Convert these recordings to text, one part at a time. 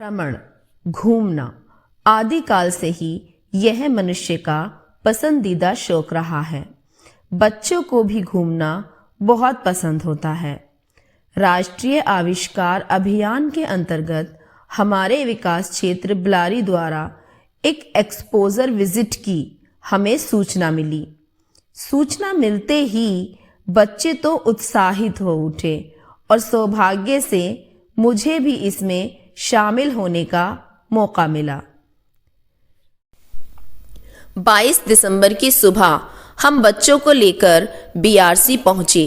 भ्रमण, घूमना आदिकाल से ही यह मनुष्य का पसंदीदा शौक रहा है। बच्चों को भी घूमना बहुत पसंद होता है। राष्ट्रीय आविष्कार अभियान के अंतर्गत हमारे विकास क्षेत्र बिलारी द्वारा एक एक्सपोजर विजिट की हमें सूचना मिली। सूचना मिलते ही बच्चे तो उत्साहित हो उठे और सौभाग्य से मुझे भी इसमें शामिल होने का मौका मिला। 22 दिसंबर की सुबह हम बच्चों को लेकर बीआरसी पहुंचे।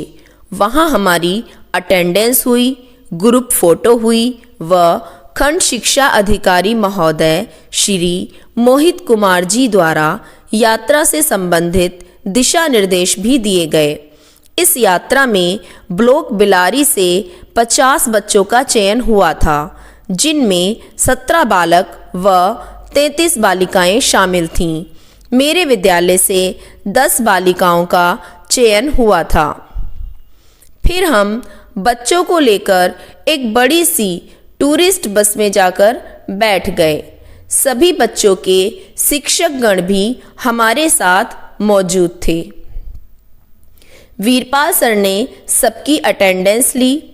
वहां हमारी अटेंडेंस हुई, ग्रुप फोटो हुई व खंड शिक्षा अधिकारी महोदय श्री मोहित कुमार जी द्वारा यात्रा से संबंधित दिशा निर्देश भी दिए गए। इस यात्रा में ब्लॉक बिलारी से 50 बच्चों का चयन हुआ था, जिनमें 17 बालक व 33 बालिकाएं शामिल थीं। मेरे विद्यालय से 10 बालिकाओं का चयन हुआ था। फिर हम बच्चों को लेकर एक बड़ी सी टूरिस्ट बस में जाकर बैठ गए। सभी बच्चों के शिक्षकगण भी हमारे साथ मौजूद थे। वीरपाल सर ने सबकी अटेंडेंस ली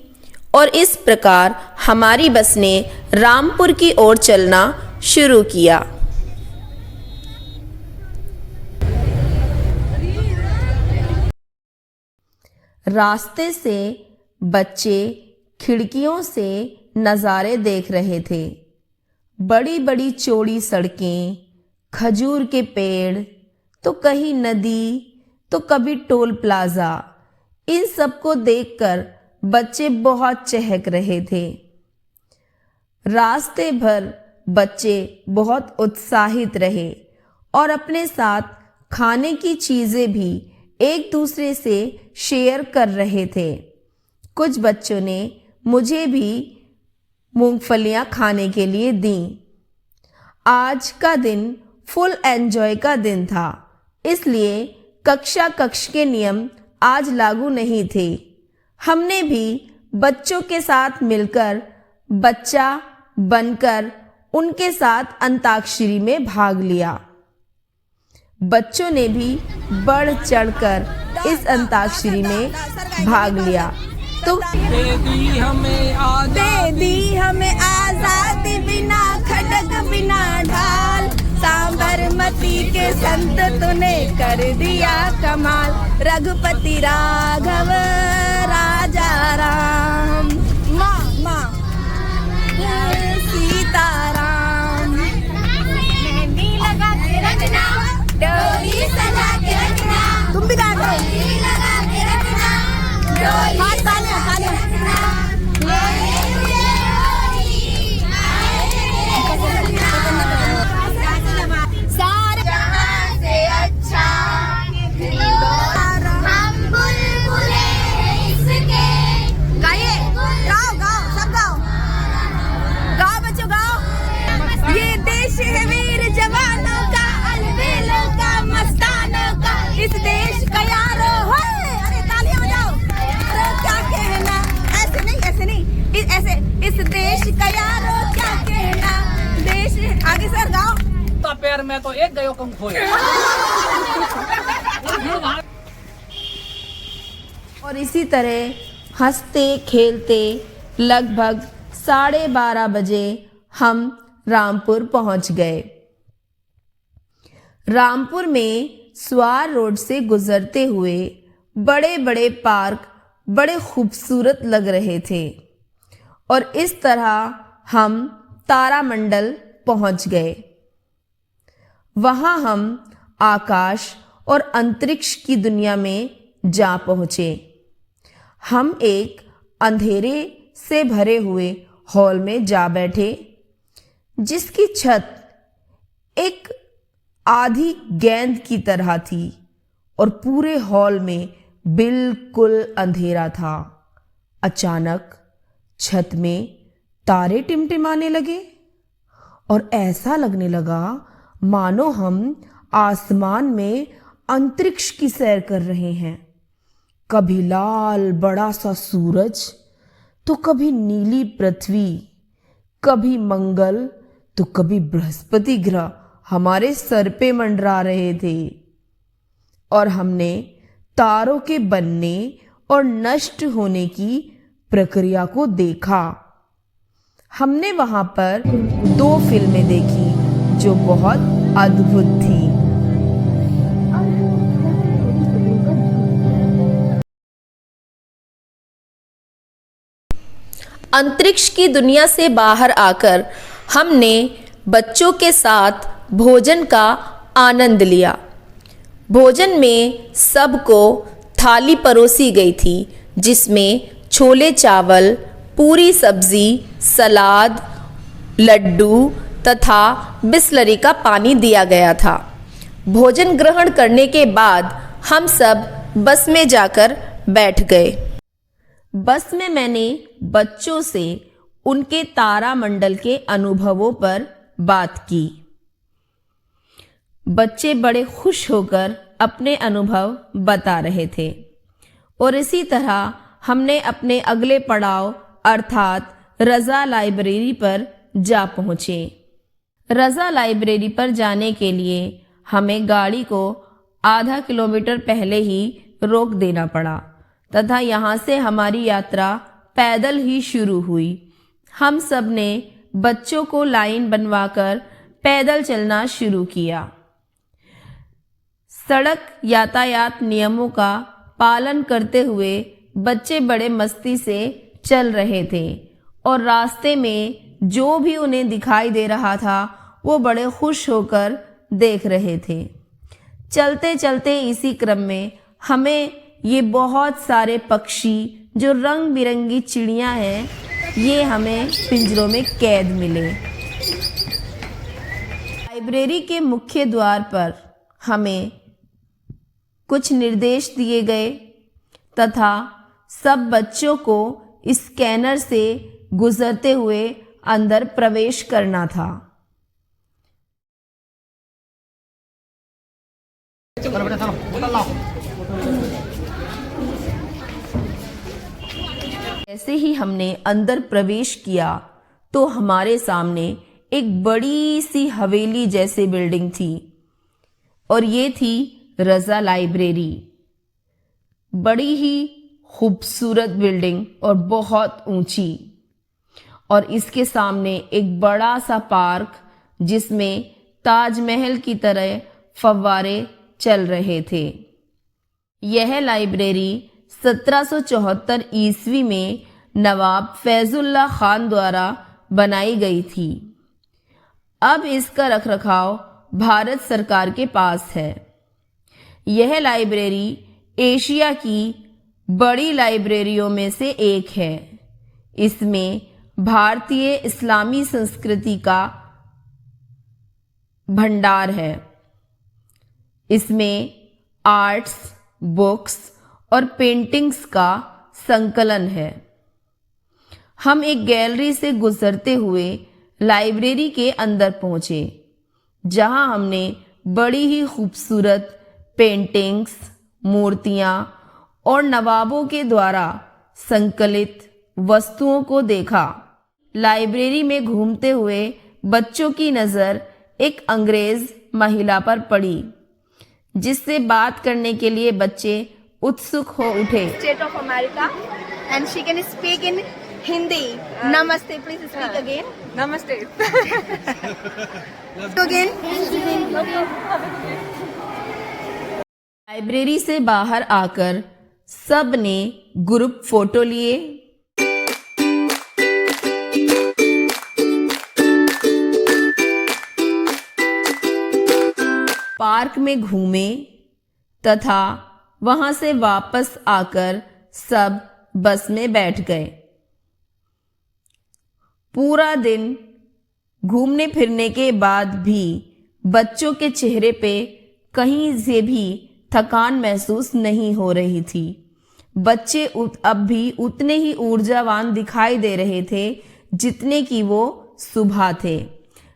और इस प्रकार हमारी बस ने रामपुर की ओर चलना शुरू किया। रास्ते से बच्चे खिड़कियों से नज़ारे देख रहे थे। बड़ी बड़ी चौड़ी सड़कें, खजूर के पेड़, तो कहीं नदी, तो कभी टोल प्लाजा। इन सबको देखकर बच्चे बहुत चहक रहे थे। रास्ते भर बच्चे बहुत उत्साहित रहे और अपने साथ खाने की चीज़ें भी एक दूसरे से शेयर कर रहे थे। कुछ बच्चों ने मुझे भी मूंगफलियां खाने के लिए दीं। आज का दिन फुल एंजॉय का दिन था, इसलिए कक्ष के नियम आज लागू नहीं थे। हमने भी बच्चों के साथ मिलकर बच्चा बनकर उनके साथ अंताक्षरी में भाग लिया। बच्चों ने भी बढ़ चढ़कर इस अंताक्षरी में भाग लिया। तो दे दी हमें आजादी, बिना खड़ग बिना ढाल, सांबरमती के संत तूने कर दिया कमाल। रघुपति राघव राजा राम, माँ सीताराम। मेहंदी लगा के रखना, डोरी सजा के रखना, तुम भी गा दो। लगा के रखना, डोरी सजा के रखना, सारे जहां से अच्छा हम बुलबुले इसके। गाइए, गाओ गाओ सब गाओ, गाओ बच्चों गाओ। ये देश है वीर जवानों का, अलबेलों का, मस्तानों का, इस देश का यारो है। अरे तालियां बजाओ। तो क्या कहना, ऐसे नहीं ऐसे इस देश का यारो क्या कहना। देश आगे सर गाओ। तो पैर में तो एक गयो कम खोए। और इसी तरह हंसते खेलते लगभग 12:30 बजे हम रामपुर पहुंच गए। रामपुर में स्वार रोड से गुजरते हुए बड़े बड़े पार्क बड़े खूबसूरत लग रहे थे और इस तरह हम तारामंडल पहुंच गए। वहां हम आकाश और अंतरिक्ष की दुनिया में जा पहुंचे। हम एक अंधेरे से भरे हुए हॉल में जा बैठे, जिसकी छत एक आधी गेंद की तरह थी और पूरे हॉल में बिल्कुल अंधेरा था। अचानक छत में तारे टिमटिमाने लगे और ऐसा लगने लगा मानो हम आसमान में अंतरिक्ष की सैर कर रहे हैं। कभी लाल बड़ा सा सूरज, तो कभी नीली पृथ्वी, कभी मंगल तो कभी बृहस्पति ग्रह हमारे सर पे मंडरा रहे थे और हमने तारों के बनने और नष्ट होने की प्रक्रिया को देखा। हमने वहां पर 2 फिल्में देखी जो बहुत अद्भुत थी। अंतरिक्ष की दुनिया से बाहर आकर हमने बच्चों के साथ भोजन का आनंद लिया। भोजन में सबको थाली परोसी गई थी जिसमें छोले चावल, पूरी सब्जी, सलाद, लड्डू तथा बिस्लरी का पानी दिया गया था। भोजन ग्रहण करने के बाद हम सब बस में जाकर बैठ गए। बस में मैंने बच्चों से उनके तारामंडल के अनुभवों पर बात की। बच्चे बड़े खुश होकर अपने अनुभव बता रहे थे और इसी तरह हमने अपने अगले पड़ाव अर्थात रज़ा लाइब्रेरी पर जा पहुँचे। रज़ा लाइब्रेरी पर जाने के लिए हमें गाड़ी को आधा किलोमीटर पहले ही रोक देना पड़ा तथा यहाँ से हमारी यात्रा पैदल ही शुरू हुई। हम सब ने बच्चों को लाइन बनवाकर पैदल चलना शुरू किया। सड़क यातायात नियमों का पालन करते हुए बच्चे बड़े मस्ती से चल रहे थे और रास्ते में जो भी उन्हें दिखाई दे रहा था वो बड़े खुश होकर देख रहे थे। चलते चलते इसी क्रम में हमें ये बहुत सारे पक्षी जो रंग बिरंगी चिड़ियाँ हैं ये हमें पिंजरों में कैद मिले। लाइब्रेरी के मुख्य द्वार पर हमें कुछ निर्देश दिए गए तथा सब बच्चों को स्कैनर से गुजरते हुए अंदर प्रवेश करना था। जैसे ही हमने अंदर प्रवेश किया तो हमारे सामने एक बड़ी सी हवेली जैसी बिल्डिंग थी और ये थी रज़ा लाइब्रेरी। बड़ी ही खूबसूरत बिल्डिंग और बहुत ऊंची और इसके सामने एक बड़ा सा पार्क जिसमें ताजमहल की तरह फव्वारे चल रहे थे। यह लाइब्रेरी 1774 ईस्वी में नवाब फैजुल्ला खान द्वारा बनाई गई थी। अब इसका रखरखाव भारत सरकार के पास है। यह लाइब्रेरी एशिया की बड़ी लाइब्रेरियों में से एक है। इसमें भारतीय इस्लामी संस्कृति का भंडार है। इसमें आर्ट्स, बुक्स और पेंटिंग्स का संकलन है। हम एक गैलरी से गुजरते हुए लाइब्रेरी के अंदर पहुंचे जहां हमने बड़ी ही खूबसूरत पेंटिंग्स, मूर्तियां और नवाबों के द्वारा संकलित वस्तुओं को देखा। लाइब्रेरी में घूमते हुए बच्चों की नज़र एक अंग्रेज महिला पर पड़ी जिससे बात करने के लिए बच्चे उत्सुक हो उठे। State of America and she can speak in Hindi. Namaste, please speak again. Namaste. Again. Library से बाहर आकर सब ने ग्रुप फोटो लिए। पार्क में घूमे तथा वहां से वापस आकर सब बस में बैठ गए। पूरा दिन घूमने फिरने के बाद भी बच्चों के चेहरे पे कहीं से भी थकान महसूस नहीं हो रही थी। बच्चे अब भी उतने ही ऊर्जावान दिखाई दे रहे थे जितने कि वो सुबह थे।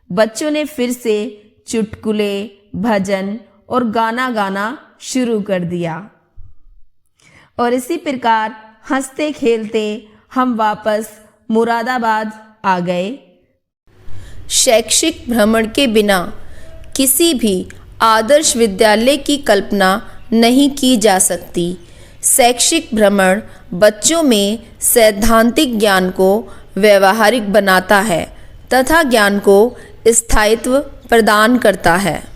बच्चों ने फिर से चुटकुले, भजन और गाना गाना शुरू कर दिया और इसी प्रकार हंसते खेलते हम वापस मुरादाबाद आ गए शैक्षिक भ्रमण के बिना किसी भी आदर्श विद्यालय की कल्पना नहीं की जा सकती। शैक्षिक भ्रमण बच्चों में सैद्धांतिक ज्ञान को व्यवहारिक बनाता है तथा ज्ञान को स्थायित्व प्रदान करता है।